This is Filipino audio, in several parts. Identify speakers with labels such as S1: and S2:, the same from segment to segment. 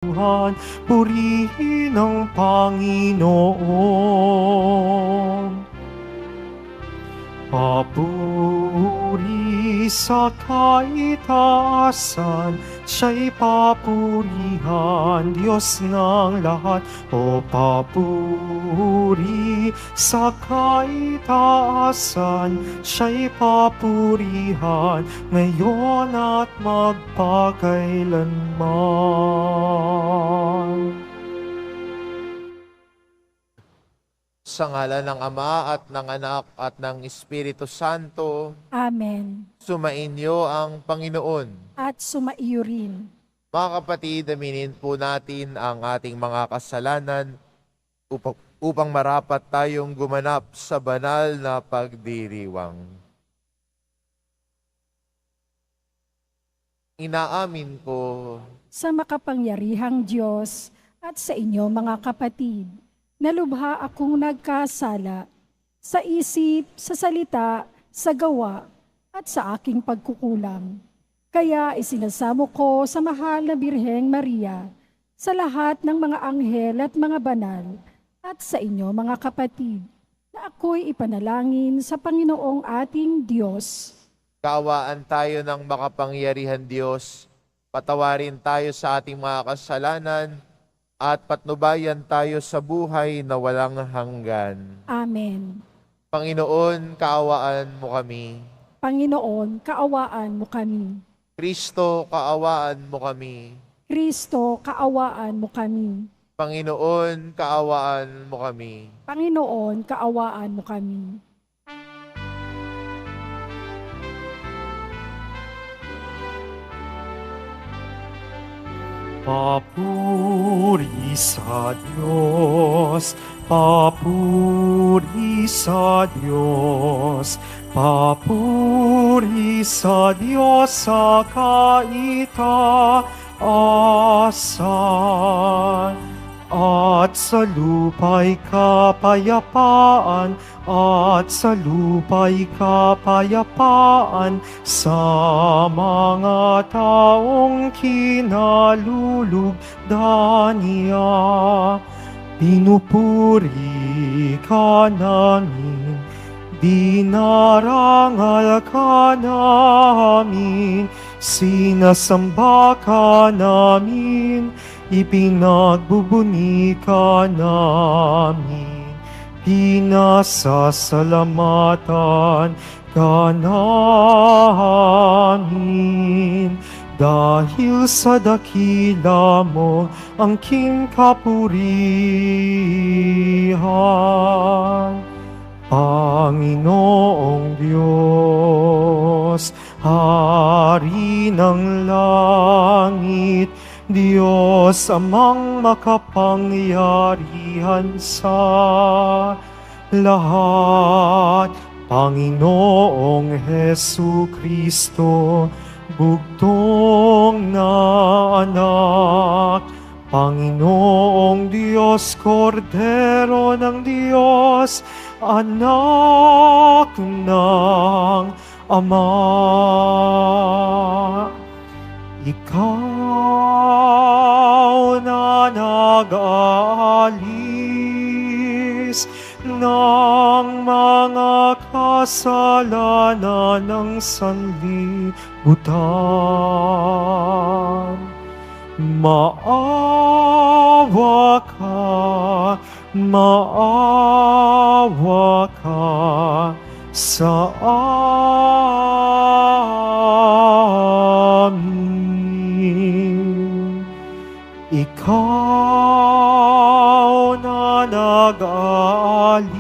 S1: Tuhan, purihin ang Panginoon. Papuri sa kaitaasan, siya'y papurihan, Diyos ng lahat. O papuri sa kaitaasan, siya'y papurihan, ngayon at magpakailanman.
S2: Sa ngalan ng Ama at ng Anak at ng Espiritu Santo,
S3: Amen.
S2: sumainyo ang Panginoon.
S3: At sumaiyo rin.
S2: Mga kapatid, aminin po natin ang ating mga kasalanan upang marapat tayong gumanap sa banal na pagdiriwang. Inaamin ko
S3: Sa makapangyarihang Diyos at sa inyo mga kapatid, nalubha akong nagkasala sa isip, sa salita, sa gawa, at sa aking pagkukulang. Kaya isinasamo ko sa mahal na Birheng Maria, sa lahat ng mga anghel at mga banal, at sa inyo mga kapatid, na ako'y ipanalangin sa Panginoong ating Diyos.
S2: kaawaan tayo ng makapangyarihan Diyos, patawarin tayo sa ating mga kasalanan, at patnubayan tayo sa buhay na walang hanggan.
S3: Amen.
S2: Panginoon, kaawaan mo kami.
S3: Panginoon, kaawaan mo kami.
S2: Kristo, kaawaan mo kami.
S3: Kristo, kaawaan mo kami.
S2: Panginoon, kaawaan mo kami.
S3: Panginoon, kaawaan mo kami.
S1: Papuri sa Diyos, papuri sa Diyos, papuri sa Diyos sa kaitaasan. At sa lupa'y kapayapaan, at sa lupa'y kapayapaan, sa mga taong kinalulugdan niya. Pinupuri ka namin, dinarangal ka namin, sinasamba ka namin, ipinagbubuni ka namin, pinasasalamatan ka namin. Dahil sa dakila mo ang king kapurihan, Panginoong Diyos, Hari ng langit, Diyos amang makapangyarihan sa lahat, Panginoong Hesu Kristo, bugtong na anak, Panginoong Diyos, Kordero ng Diyos, anak ng Ama. Ikaw na nag-aalis ng mga kasalanan ng sanlibutan. Maawa ka sa amin. Ikaw na nag-aalis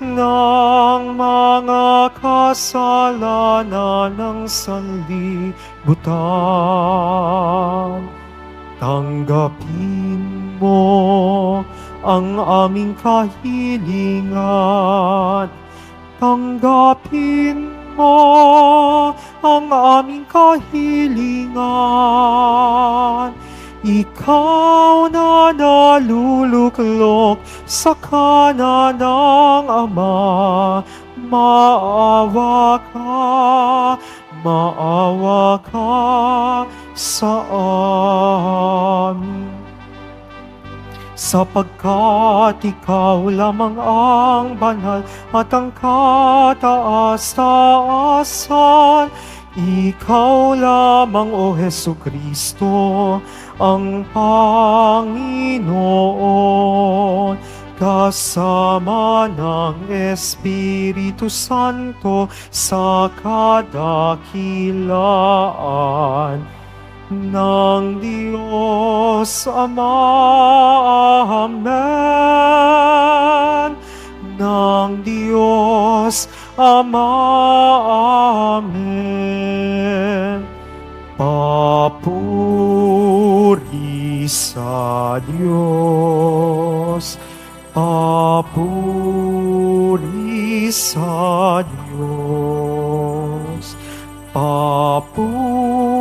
S1: ng mga kasalanan ng sanlibutan. Tanggapin mo ang aming kahilingan. Tanggapin mo ang aming kahilingan. Ikaw na naluluklok sa kanan ng Ama, maawa ka, sa amin. Sapagkat ikaw lamang ang banal at ang kataas-taasan, ikaw lamang, O Hesukristo, ang Panginoon, kasama ng Espiritu Santo sa kadakilaan ng Diyos Ama. Amen. Ng Diyos Ama. Amen. Papuri sa Diyos. Papuri sa Diyos. Papuri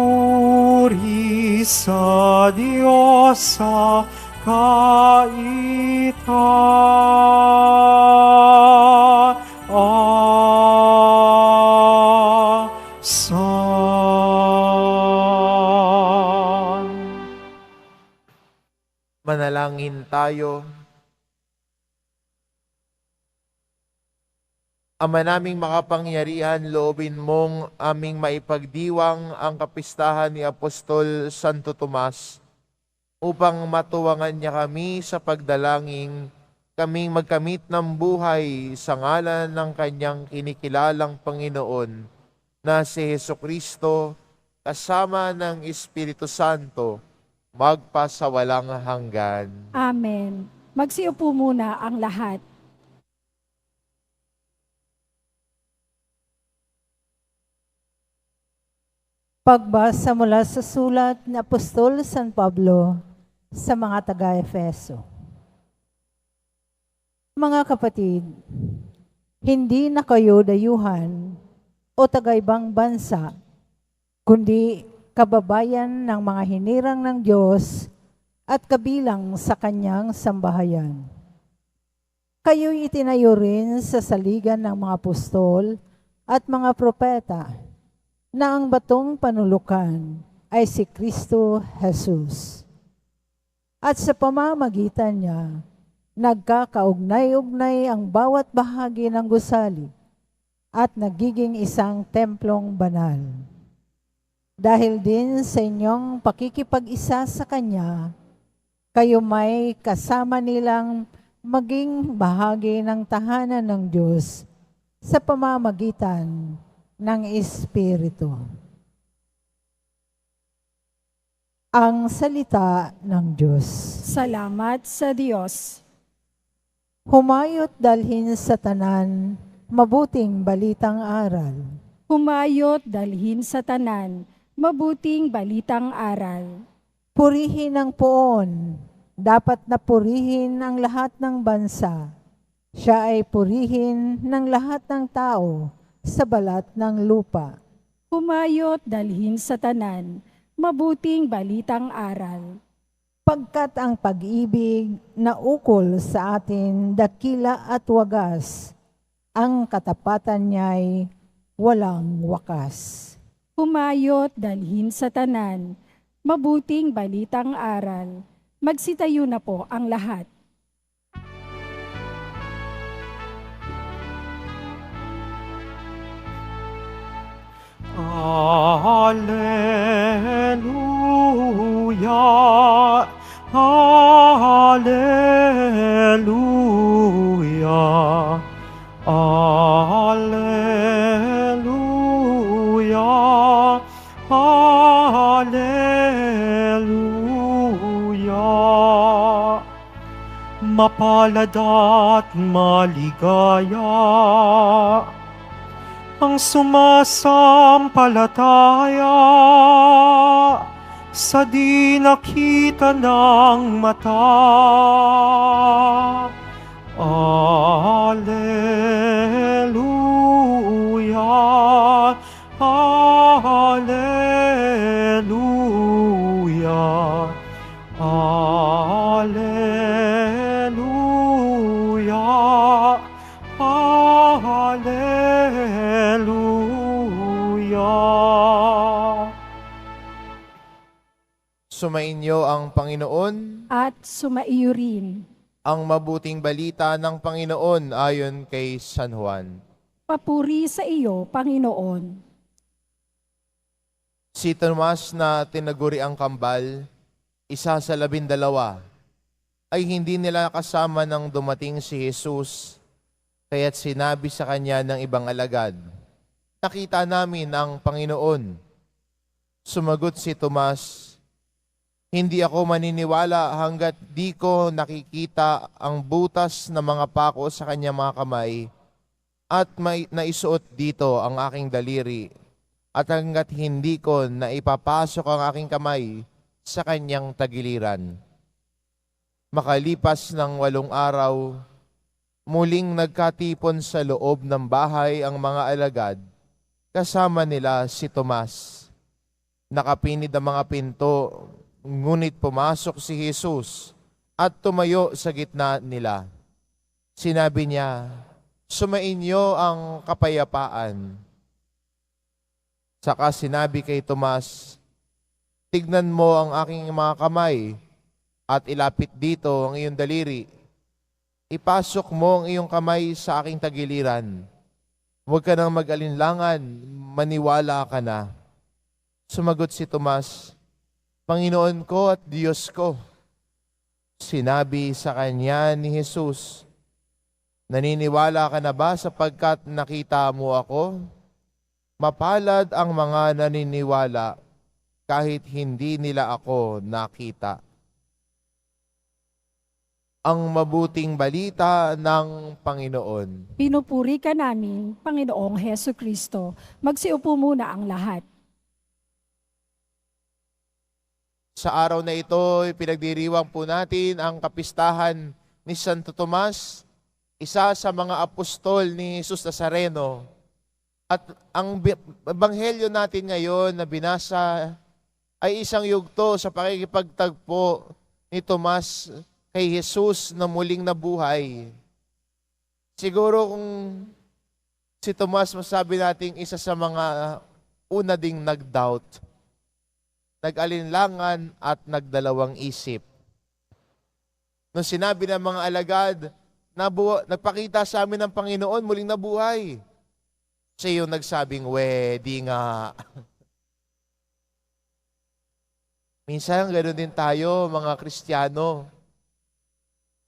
S1: sa Diyos sa kaitaasan.
S2: Manalangin tayo. Ama naming makapangyarihan, loobin mong aming maipagdiwang ang kapistahan ni Apostol Santo Tomas upang matuwangan niya kami sa pagdalangin, kaming magkamit ng buhay sa ngalan ng kanyang kinikilalang Panginoon na si Hesukristo kasama ng Espiritu Santo magpasawalang hanggan.
S3: Amen. Magsiupo muna ang lahat.
S4: Pagbasa mula sa sulat ni Apostol San Pablo sa mga taga-Efeso. Mga kapatid, hindi na kayo dayuhan o taga-ibang bansa, kundi kababayan ng mga hinirang ng Diyos at kabilang sa kanyang sambahayan. Kayo'y itinayo rin sa saligan ng mga apostol at mga propeta, na ang batong panulukan ay si Kristo Jesus. At sa pamamagitan niya, nagkakaugnay-ugnay ang bawat bahagi ng gusali at nagiging isang templong banal. Dahil din sa inyong pakikipag-isa sa Kanya, kayo may kasama nilang maging bahagi ng tahanan ng Diyos sa pamamagitan ng Espiritu. Ang salita ng Diyos.
S3: Salamat sa Diyos.
S4: Humayot dalhin sa tanan, mabuting balitang aral.
S3: Humayot dalhin sa tanan, mabuting balitang aral.
S4: Purihin ang poon, dapat na purihin ang lahat ng bansa. Siya ay purihin ng lahat ng tao sa balat ng lupa.
S3: Humayot dalhin sa tanan, mabuting balitang aral.
S4: Pagkat ang pag-ibig na ukol sa atin dakila at wagas, ang katapatan niya'y walang wakas.
S3: Humayot dalhin sa tanan, mabuting balitang aral. Magsitayo na po ang lahat.
S1: Alleluia, alleluia, alleluia, alleluia. Mapalad at maligaya ang sumasampalataya sa di nakita ng mata. Alleluia, alleluia, alleluia, alleluia.
S2: Sumainyo ang Panginoon.
S3: At sumaiyo rin.
S2: Ang mabuting balita ng Panginoon ayon kay San Juan.
S3: Papuri sa iyo, Panginoon.
S2: Si Tomas na tinaguri ang kambal, isa sa 12, ay hindi nila kasama nang dumating si Jesus, kaya't sinabi sa kanya ng ibang alagad, "Nakita namin ang Panginoon." Sumagot si Tomas, "Hindi ako maniniwala hanggat di ko nakikita ang butas na mga pako sa kanyang mga kamay at may naisuot dito ang aking daliri at hanggat hindi ko naipapasok ang aking kamay sa kanyang tagiliran." Makalipas ng 8 araw, muling nagkatipon sa loob ng bahay ang mga alagad, kasama nila si Tomas. Nakapinid ang mga pinto, ngunit pumasok si Jesus at tumayo sa gitna nila. Sinabi niya, "Sumainyo ang kapayapaan." Saka sinabi kay Tomas, "Tignan mo ang aking mga kamay at ilapit dito ang iyong daliri. Ipasok mo ang iyong kamay sa aking tagiliran. Huwag ka nang mag-alinlangan, maniwala ka na." Sumagot si Tomas, "Panginoon ko at Diyos ko." Sinabi sa kanya ni Jesus, "Naniniwala ka na ba sapagkat nakita mo ako? Mapalad ang mga naniniwala kahit hindi nila ako nakita." Ang mabuting balita ng Panginoon.
S3: Pinupuri ka namin, Panginoong Heso Kristo. Magsiupo muna ang lahat.
S2: Sa araw na ito, pinagdiriwang po natin ang kapistahan ni Santo Tomas, isa sa mga apostol ni Jesus Nazareno. At ang ebanghelyo natin ngayon na binasa ay isang yugto sa pakikipagtagpo ni Tomas kay Jesus na muling nabuhay. Siguro kung si Tomas, masabi natin isa sa mga una ding nag-doubt, nag-alinlangan at nagdalawang isip. Nung sinabi ng mga alagad, nagpakita sa amin ng Panginoon, muling nabuhay. Siya yung nagsabing, "Di nga." Minsan ganoon din tayo, mga Kristiyano.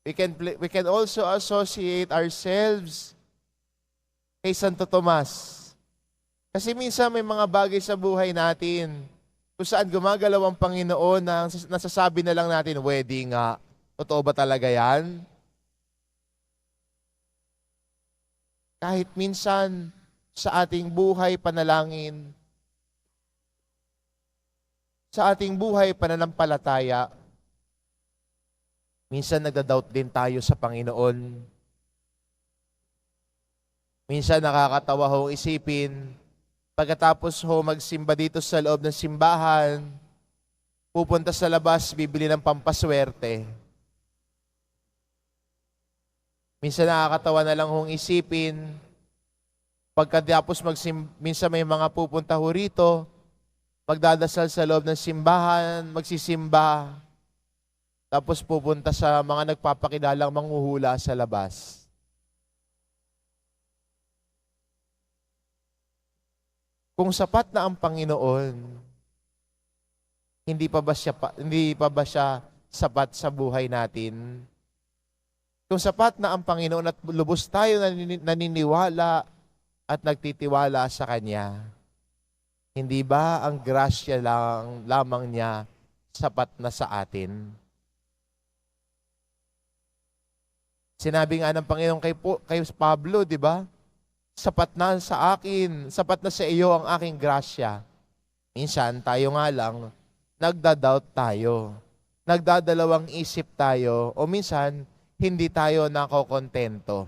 S2: We can also associate ourselves kay Santo Tomas. Kasi minsan may mga bagay sa buhay natin kung saan gumagalaw ang Panginoon na nasasabi na lang natin, "Di nga." Totoo ba talaga yan? Kahit minsan sa ating buhay panalangin, sa ating buhay pananampalataya, minsan nagda-doubt din tayo sa Panginoon. Minsan nakakatawa hong isipin, pagkatapos magsimba dito sa loob ng simbahan, pupunta sa labas, bibili ng pampaswerte. Minsan nakakatawa na lang hong isipin, pagkatapos minsan may mga pupunta ho rito, magdadasal sa loob ng simbahan, magsisimba, tapos pupunta sa mga nagpapakilalang manghuhula sa labas. Kung sapat na ang Panginoon, hindi pa ba siya sapat sa buhay natin? Kung sapat na ang Panginoon at lubos tayo naniniwala at nagtitiwala sa Kanya, hindi ba ang grasya lamang niya sapat na sa atin? Sinabi nga ng Panginoon kay Pablo, di ba? Sapat na sa akin, sapat na sa iyo ang aking grasya. Minsan, tayo nga lang, nagda-doubt tayo. Nagdadalawang isip tayo, o minsan, hindi tayo nakokontento.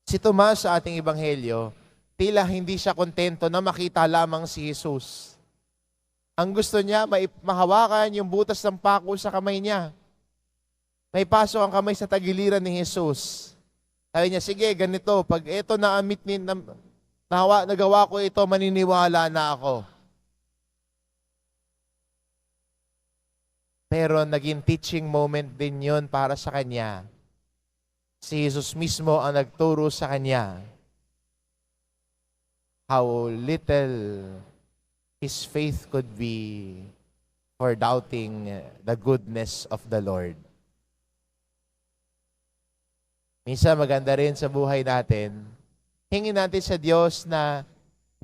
S2: Si Tomas sa ating ebanghelyo, tila hindi siya kontento na makita lamang si Jesus. Ang gusto niya, mahawakan yung butas ng pako sa kamay niya. May pasok ang kamay sa tagiliran ni Jesus. Sabi niya, sige, ganito, pag ito nagawa ko ito, maniniwala na ako. Pero naging teaching moment din yun para sa kanya. Si Jesus mismo ang nagturo sa kanya how little his faith could be for doubting the goodness of the Lord. Minsan maganda rin sa buhay natin, hingin natin sa Diyos na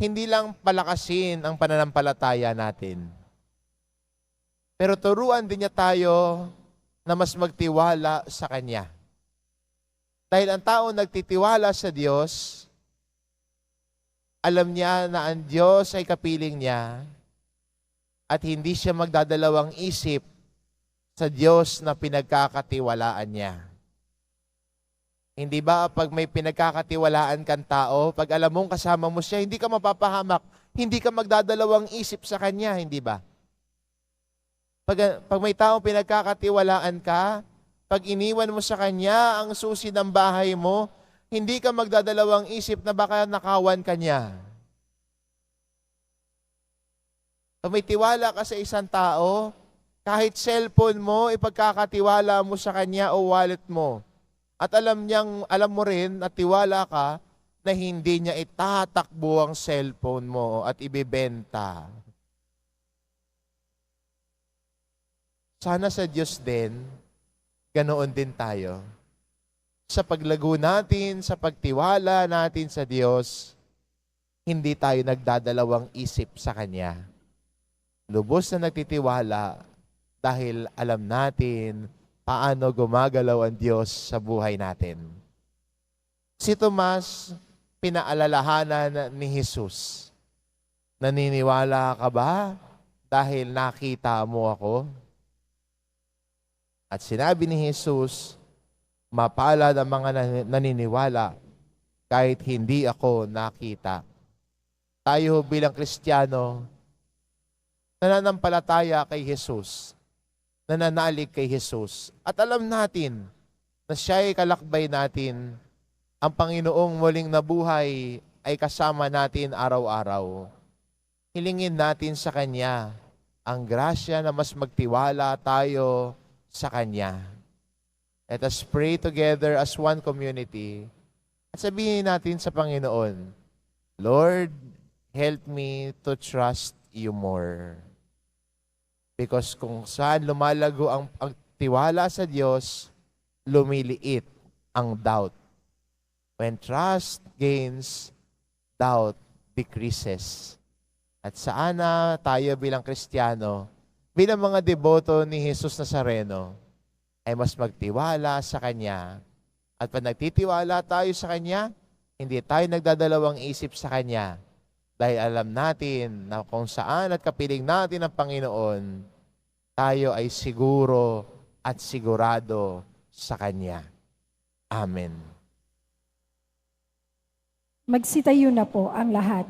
S2: hindi lang palakasin ang pananampalataya natin, pero turuan din niya tayo na mas magtiwala sa Kanya. Dahil ang tao nagtitiwala sa Diyos, alam niya na ang Diyos ay kapiling niya at hindi siya magdadalawang isip sa Diyos na pinagkakatiwalaan niya. Hindi ba pag may pinagkakatiwalaan kang tao, pag alam mong kasama mo siya, hindi ka mapapahamak, hindi ka magdadalawang isip sa Kanya, hindi ba? Pag may taong pinagkakatiwalaan ka, pag iniwan mo sa Kanya ang susi ng bahay mo, hindi ka magdadalawang isip na baka nakawan ka niya. Pag may tiwala ka sa isang tao, kahit cellphone mo, ipagkakatiwala mo sa Kanya o wallet mo. At alam mo rin at tiwala ka na hindi niya itatakbo ang cellphone mo at ibebenta. Sana sa Diyos din, ganoon din tayo. Sa paglago natin, sa pagtiwala natin sa Diyos, hindi tayo nagdadalawang isip sa Kanya. Lubos na nagtitiwala dahil alam natin paano gumagalaw ang Diyos sa buhay natin. Si Tomas, pinaalalahanan ni Jesus. Naniniwala ka ba dahil nakita mo ako? At sinabi ni Jesus, mapalad ang mga naniniwala kahit hindi ako nakita. Tayo bilang Kristiyano, nananampalataya kay Jesus, nananalig kay Jesus. At alam natin na siya ay kalakbay natin, ang Panginoong muling nabuhay ay kasama natin araw-araw. Hilingin natin sa Kanya ang grasya na mas magtiwala tayo sa Kanya. Let us pray together as one community at sabihin natin sa Panginoon, Lord, help me to trust you more. Because kung saan lumalago ang tiwala sa Diyos, lumiliit ang doubt. When trust gains, doubt decreases. At sana tayo bilang Kristiyano, bilang mga deboto ni Jesus Nazareno, ay mas magtiwala sa Kanya. At pag nagtitiwala tayo sa Kanya, hindi tayo nagdadalawang isip sa Kanya. Dahil alam natin na kung saan at kapiling natin ang Panginoon, tayo ay siguro at sigurado sa Kanya. Amen.
S3: Magsitayo na po ang lahat.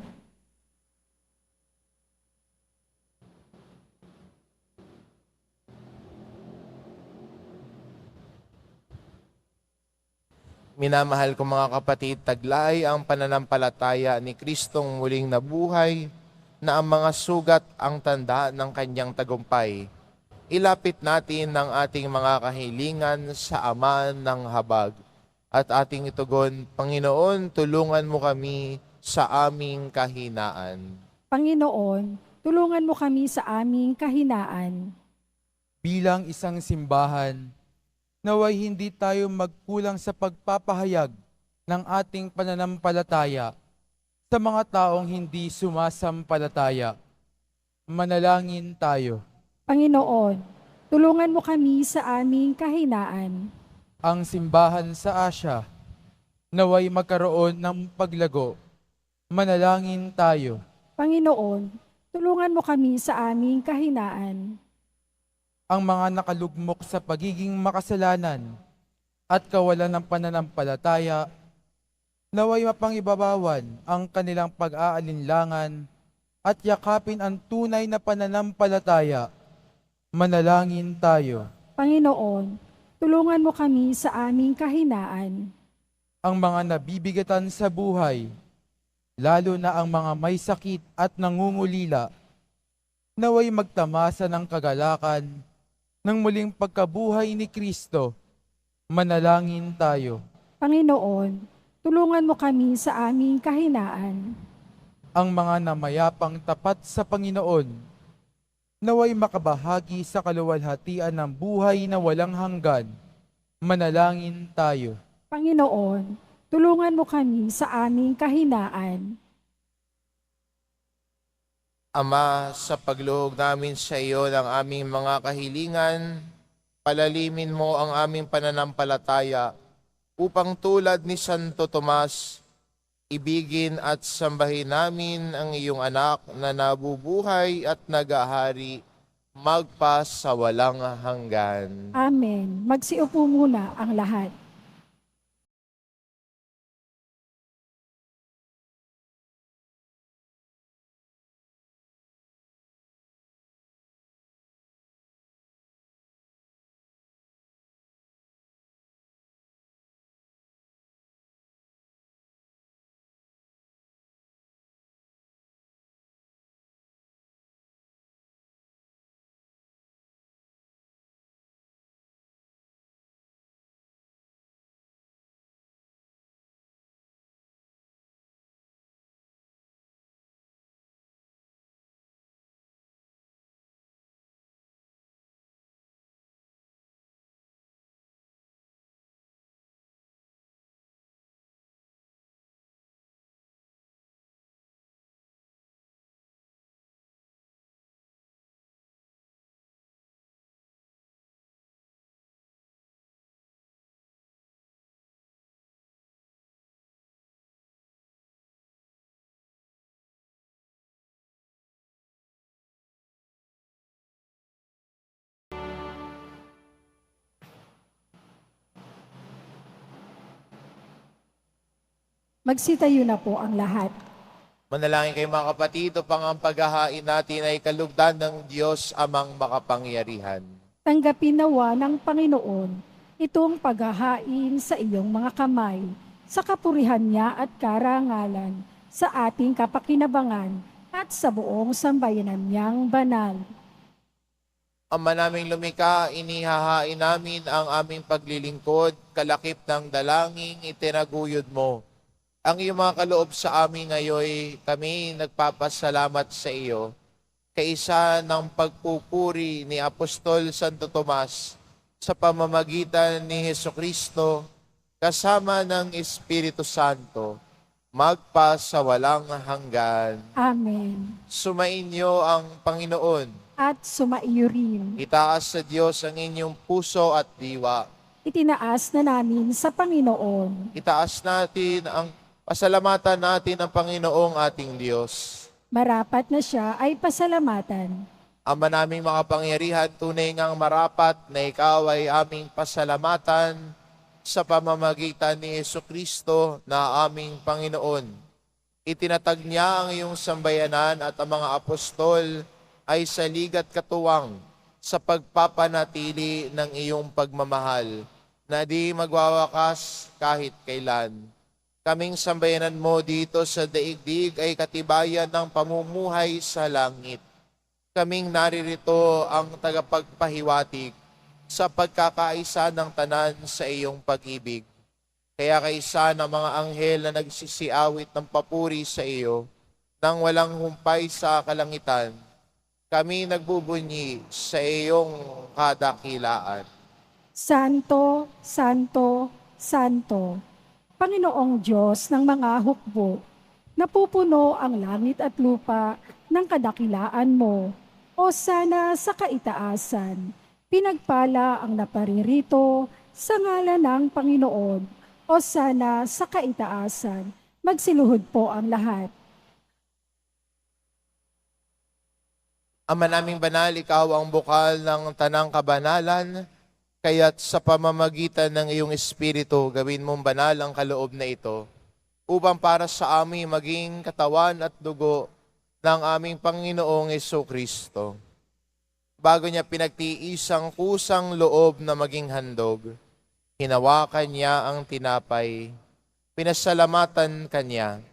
S2: Minamahal ko mga kapatid, taglay ang pananampalataya ni Kristong muling nabuhay na ang mga sugat ang tanda ng Kanyang tagumpay. Ilapit natin ang ating mga kahilingan sa Ama ng habag at ating itugon, Panginoon, tulungan mo kami sa aming kahinaan.
S3: Panginoon, tulungan mo kami sa aming kahinaan.
S5: Bilang isang simbahan, naway hindi tayo magkulang sa pagpapahayag ng ating pananampalataya sa mga taong hindi sumasampalataya. Manalangin tayo.
S3: Panginoon, tulungan mo kami sa aming kahinaan.
S5: Ang simbahan sa Asya, naway magkaroon ng paglago. Manalangin tayo.
S3: Panginoon, tulungan mo kami sa aming kahinaan.
S5: Ang mga nakalugmok sa pagiging makasalanan at kawalan ng pananampalataya, naway mapangibabawan ang kanilang pag-aalinlangan at yakapin ang tunay na pananampalataya. Manalangin tayo.
S3: Panginoon, tulungan mo kami sa aming kahinaan.
S5: Ang mga nabibigatan sa buhay, lalo na ang mga may sakit at nangungulila, naway magtamasa ng kagalakan ng muling pagkabuhay ni Kristo. Manalangin tayo.
S3: Panginoon, tulungan mo kami sa aming kahinaan.
S5: Ang mga namayapang tapat sa Panginoon, naway makabahagi sa kaluwalhatian ng buhay na walang hanggan. Manalangin tayo.
S3: Panginoon, tulungan mo kami sa aming kahinaan.
S2: Ama, sa pagluhog namin sa iyo ng aming mga kahilingan, palalimin mo ang aming pananampalataya upang tulad ni Santo Tomas, ibigin at sambahin namin ang iyong anak na nabubuhay at nagahari magpa sa walang hanggan.
S3: Amen. Magsiupo muna ang lahat. Magsitayo na po ang lahat.
S2: Manalangin kayo mga kapatid, upang ang paghahain natin ay kalugdan ng Diyos amang makapangyarihan.
S3: Tanggapin nawa ng Panginoon itong paghahain sa iyong mga kamay, sa kapurihan niya at karangalan, sa ating kapakinabangan at sa buong sambayanan niyang banal.
S2: Ama naming lumikha, inihahain namin ang aming paglilingkod, kalakip ng dalangin, itinaguyod mo. Ang iyong mga kaloob sa amin ngayon, kami nagpapasalamat sa iyo, kaisa ng pagpupuri ni Apostol Santo Tomas sa pamamagitan ni Hesukristo, kasama ng Espiritu Santo, magpa sa walang hanggan.
S3: Amen.
S2: Sumainyo ang Panginoon.
S3: At sumaiyo rin.
S2: Itaas sa Diyos ang inyong puso at diwa.
S3: Itinaas na namin sa Panginoon.
S2: Itaas natin ang pasalamatan natin ang Panginoong ating Diyos.
S3: Marapat na siya ay pasalamatan.
S2: Ama naming makapangyarihan, tunay ngang marapat na ikaw ay aming pasalamatan sa pamamagitan ni Hesukristo na aming Panginoon. Itinatag niya ang iyong sambayanan at ang mga apostol ay saligat katuwang sa pagpapanatili ng iyong pagmamahal na di magwawakas kahit kailan. Kaming sambayanan mo dito sa daigdig ay katibayan ng pamumuhay sa langit. Kaming naririto ang tagapagpahiwatig sa pagkakaisa ng tanan sa iyong pag-ibig. Kaya kaisa ng mga anghel na nagsisiawit ng papuri sa iyo, nang walang humpay sa kalangitan, kami nagbubunyi sa iyong kadakilaan.
S3: Santo, Santo, Santo, Panginoong Diyos ng mga hukbo, napupuno ang langit at lupa ng kadakilaan mo. O sana sa kaitaasan, pinagpala ang naparirito sa ngalan ng Panginoon. O sana sa kaitaasan, magsiluhod po ang lahat.
S2: Ama naming banal, ikaw ang bukal ng tanang kabanalan, kaya't sa pamamagitan ng iyong Espiritu, gawin mong banal ang kaloob na ito, upang para sa amin maging katawan at dugo ng aming Panginoong Jesucristo. Bago niya pinagtiisang kusang loob na maging handog, hinawakan niya ang tinapay, pinasalamatan kanya,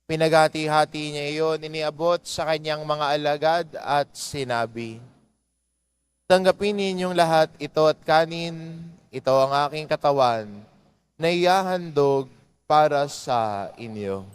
S2: pinaghati-hati niya iyon, iniabot sa kanyang mga alagad at sinabi, Tanggapin ninyong lahat ito at kanin, ito ang aking katawan, na ihahandog para sa inyo.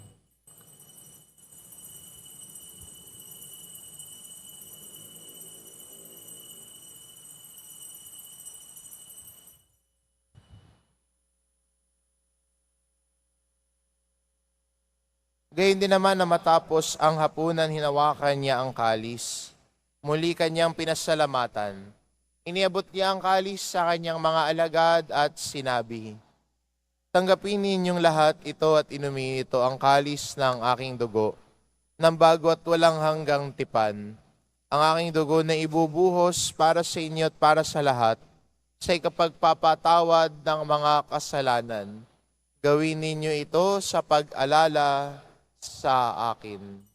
S2: Gayon din naman na matapos ang hapunan, hinawakan niya ang kalis. Muli kanyang pinasalamatan. Iniabot niya ang kalis sa kanyang mga alagad at sinabi, tanggapin ninyong lahat ito at inumin ito ang kalis ng aking dugo, ng bago at walang hanggang tipan. Ang aking dugo na ibubuhos para sa inyo at para sa lahat, sa ikapagpapatawad ng mga kasalanan. Gawin ninyo ito sa pag-alala sa akin.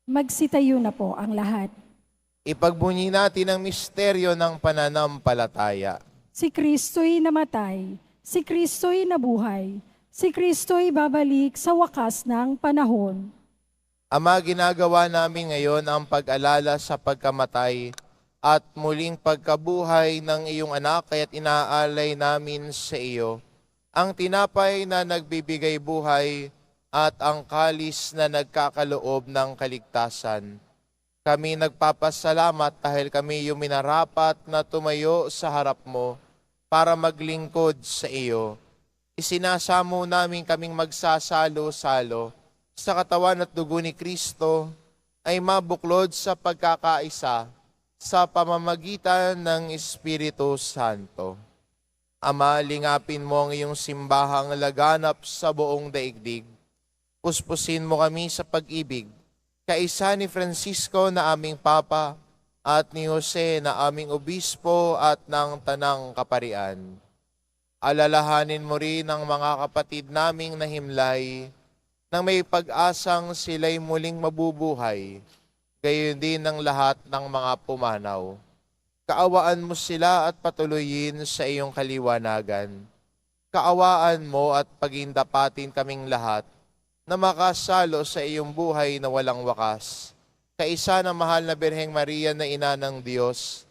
S3: Magsitayo na po ang lahat.
S2: Ipagbunyi natin ang misteryo ng pananampalataya.
S3: Si Kristo'y namatay, si Kristo'y nabuhay, si Kristo'y babalik sa wakas ng panahon.
S2: Ama, ginagawa namin ngayon ang pag-alala sa pagkamatay at muling pagkabuhay ng iyong anak, kaya't inaalay namin sa iyo ang tinapay na nagbibigay buhay at ang kalis na nagkakaloob ng kaligtasan. Kami nagpapasalamat dahil kami yung minarapat na tumayo sa harap mo para maglingkod sa iyo. Isinasamo namin kaming magsasalo-salo sa katawan at dugo ni Kristo ay mabuklod sa pagkakaisa sa pamamagitan ng Espiritu Santo. Ama, lingapin mo ang iyong simbahang laganap sa buong daigdig. Puspusin mo kami sa pag-ibig, kaisa ni Francisco na aming Papa at ni Jose na aming Obispo at ng Tanang Kaparian. Alalahanin mo rin ang mga kapatid naming nahimlay nang may pag-asang sila'y muling mabubuhay, gayon din ng lahat ng mga pumanaw. Kaawaan mo sila at patuloyin sa iyong kaliwanagan. Kaawaan mo at pagindapatin kaming lahat na makasalo sa iyong buhay na walang wakas. Kaisa ng mahal na Birheng Maria na Ina ng Diyos,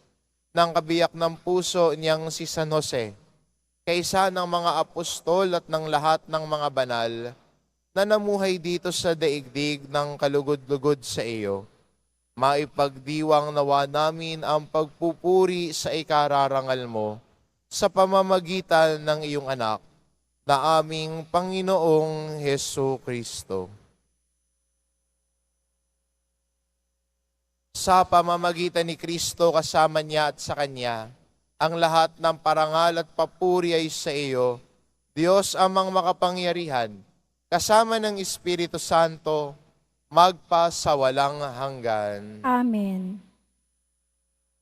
S2: ng kabiyak ng puso niyang si San Jose, kaisa ng mga apostol at ng lahat ng mga banal, na namuhay dito sa daigdig ng kalugod-lugod sa iyo. Maipagdiwang nawa namin ang pagpupuri sa ikararangal mo sa pamamagitan ng iyong anak na aming Panginoong Hesu Kristo. Sa pamamagitan ni Kristo kasama niya at sa Kanya, ang lahat ng parangal at papuri ay sa iyo, Diyos amang makapangyarihan, kasama ng Espiritu Santo, magpa sa walang hanggan.
S3: Amen.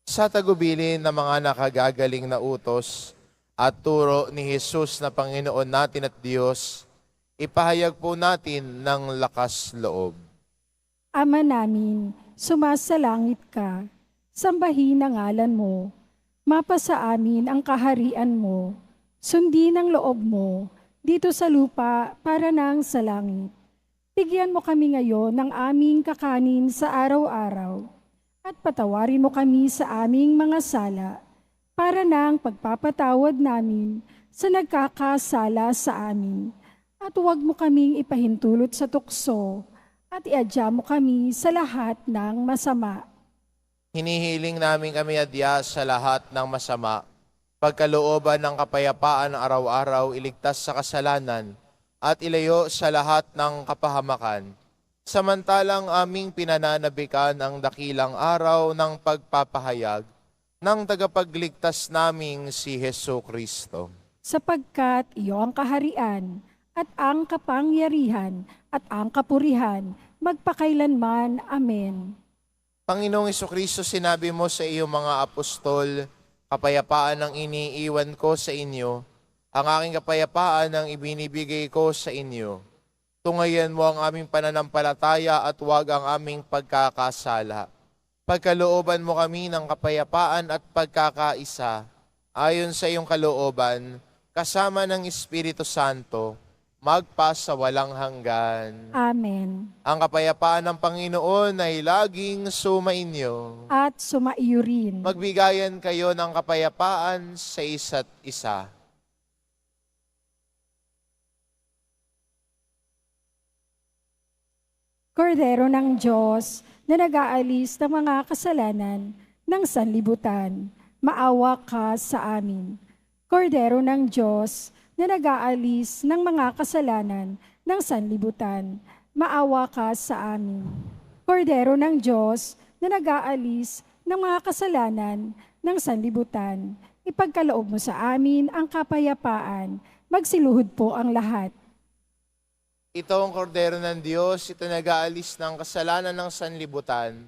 S2: Sa tagubilin ng mga nakagagaling na utos at turo ni Jesus na Panginoon natin at Diyos, ipahayag po natin ng lakas loob.
S3: Ama namin, sumasalangit ka, sambahin ang ngalan mo, mapasa amin ang kaharian mo, sundin ang loob mo, dito sa lupa para nang sa langit. Bigyan mo kami ngayon ng aming kakanin sa araw-araw at patawarin mo kami sa aming mga sala para nang pagpapatawad namin sa nagkakasala sa amin. At huwag mo kaming ipahintulot sa tukso at iadya mo kami sa lahat ng masama.
S2: Hinihiling namin kami adya sa lahat ng masama, pagkalooban ng kapayapaan araw-araw, iligtas sa kasalanan, at ilayo sa lahat ng kapahamakan. Samantalang aming pinananabikan ang dakilang araw ng pagpapahayag ng tagapagligtas naming si Hesu Kristo.
S3: Sapagkat iyo ang kaharian at ang kapangyarihan at ang kapurihan magpakailanman. Amen.
S2: Panginoong Jesucristo, sinabi mo sa iyong mga apostol, kapayapaan ang iniiwan ko sa inyo, ang aking kapayapaan ang ibinibigay ko sa inyo. Tungayan mo ang aming pananampalataya at huwag ang aming pagkakasala. Pagkalooban mo kami ng kapayapaan at pagkakaisa, ayon sa iyong kalooban, kasama ng Espiritu Santo, magpasa walang hanggan.
S3: Amen.
S2: Ang kapayapaan ng Panginoon ay laging sumainyo.
S3: At sumaiyo rin.
S2: Magbigayan kayo ng kapayapaan sa isa't isa.
S3: Kordero ng Diyos na nag-aalis ng mga kasalanan ng sanlibutan, maawa ka sa amin. Kordero ng Diyos na nag-aalis ng mga kasalanan ng sanlibutan, maawa ka sa amin. Kordero ng Diyos na nag-aalis ng mga kasalanan ng sanlibutan, ipagkaloob mo sa amin ang kapayapaan, magsiluhod po ang lahat.
S2: Ito ang kordero ng Diyos, ito nag-aalis ng kasalanan ng sanlibutan.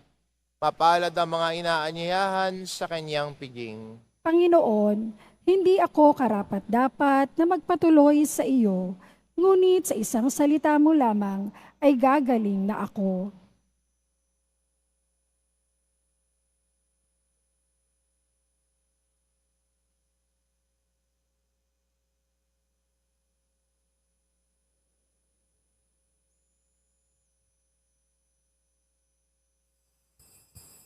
S2: Mapalad ang mga inaanyayahan sa kanyang piging.
S3: Panginoon, hindi ako karapat-dapat na magpatuloy sa iyo, ngunit sa isang salita mo lamang ay gagaling na ako.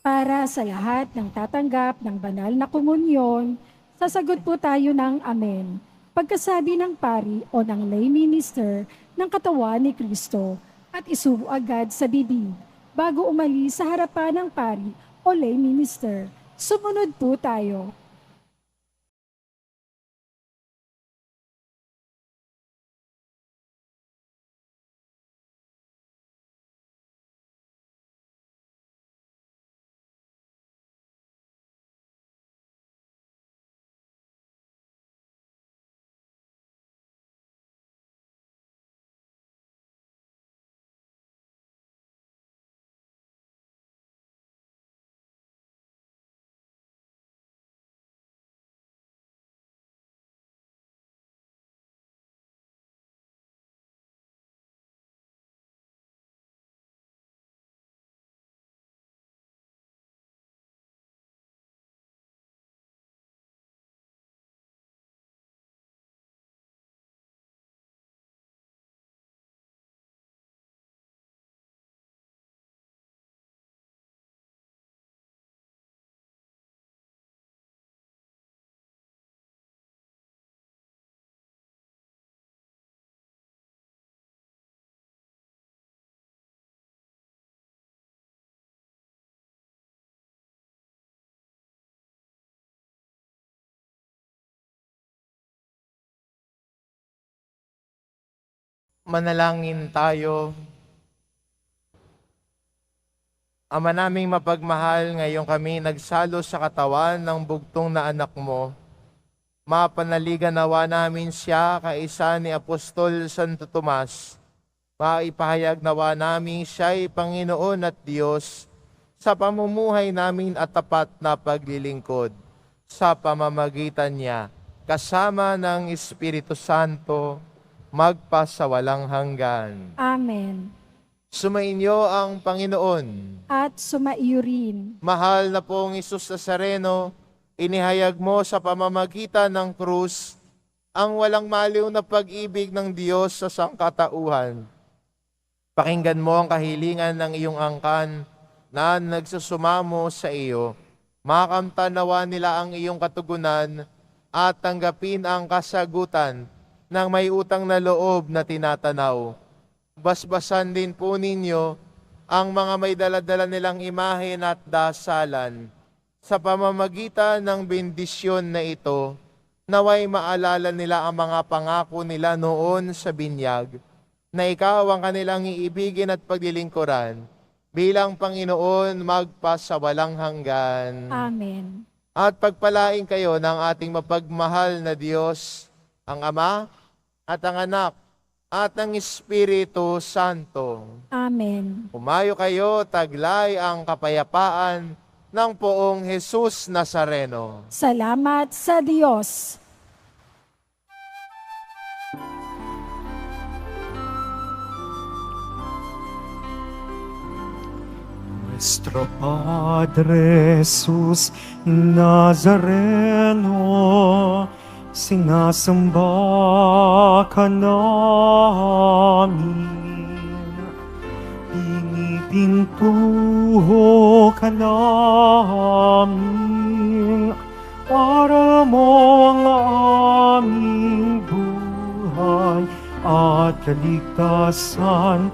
S3: Para sa lahat ng tatanggap ng banal na komunyon, sasagot po tayo ng Amen. Pagkasabi ng pari o ng lay minister ng katawan ni Kristo at isubo agad sa bibig bago umalis sa harapan ng pari o lay minister. Sumunod po tayo.
S2: Manalangin tayo. Ama naming mapagmahal, ngayong kami nagsalo sa katawan ng bugtong na anak mo. Mapanaligan nawa namin siya kaisa ni Apostol Santo Tomas. Maipahayag nawa namin siya'y Panginoon at Diyos sa pamumuhay namin at tapat na paglilingkod. Sa pamamagitan niya, kasama ng Espiritu Santo, magpasawalang hanggan.
S3: Amen.
S2: Sumainyo ang Panginoon.
S3: At sumaiyo rin.
S2: Mahal na pong Isus Nazareno, inihayag mo sa pamamagitan ng krus ang walang maliw na pag-ibig ng Diyos sa sangkatauhan. Pakinggan mo ang kahilingan ng iyong angkan na nagsusumamo sa iyo. Makamtanawa nila ang iyong katugunan at tanggapin ang kasagutan ng may utang na loob na tinatanaw. Basbasan din po ninyo ang mga may daladala nilang imahen at dasalan. Sa pamamagitan ng bendisyon na ito, naway maalala nila ang mga pangako nila noon sa binyag, na ikaw ang kanilang iibigin at paglilingkuran, bilang Panginoon magpasawalang hanggan.
S3: Amen.
S2: At pagpalain kayo ng ating mapagmahal na Diyos, ang Ama at ang Anak at ang Espiritu Santo.
S3: Amen.
S2: Humayo kayo, taglay ang kapayapaan ng poong Jesus Nazareno.
S3: Salamat sa Diyos.
S1: Nuestro Padre Jesus Nazareno, sinasamba ka namin. Pinipintuho ka namin, para mo ang aming buhay at kaligtasan.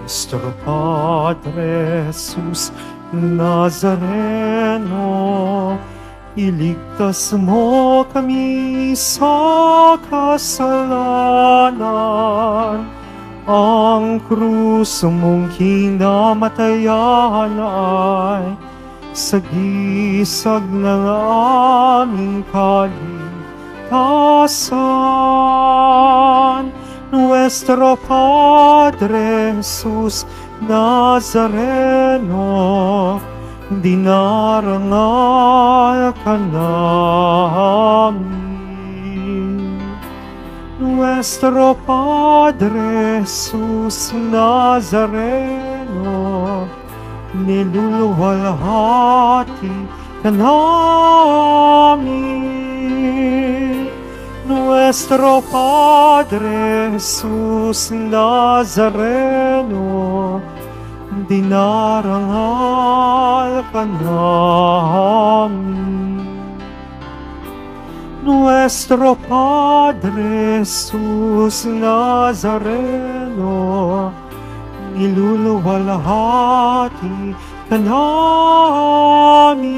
S1: Nuestro Padre Jesus Nazareno, iligtas mo kami sa kasalanan. Ang krus mong kinamatayan ay sagisag ng aming kaligtasan. Nuestro Padre Jesus Nazareno, dinarangal ka namin. Nuestro Padre Jesus Nazareno, niluluwalhati ka namin. Nuestro Padre Jesus Nazareno, dinarangal ka namin. Nuestro Padre Jesus Nazareno, niluluwalhati ka namin.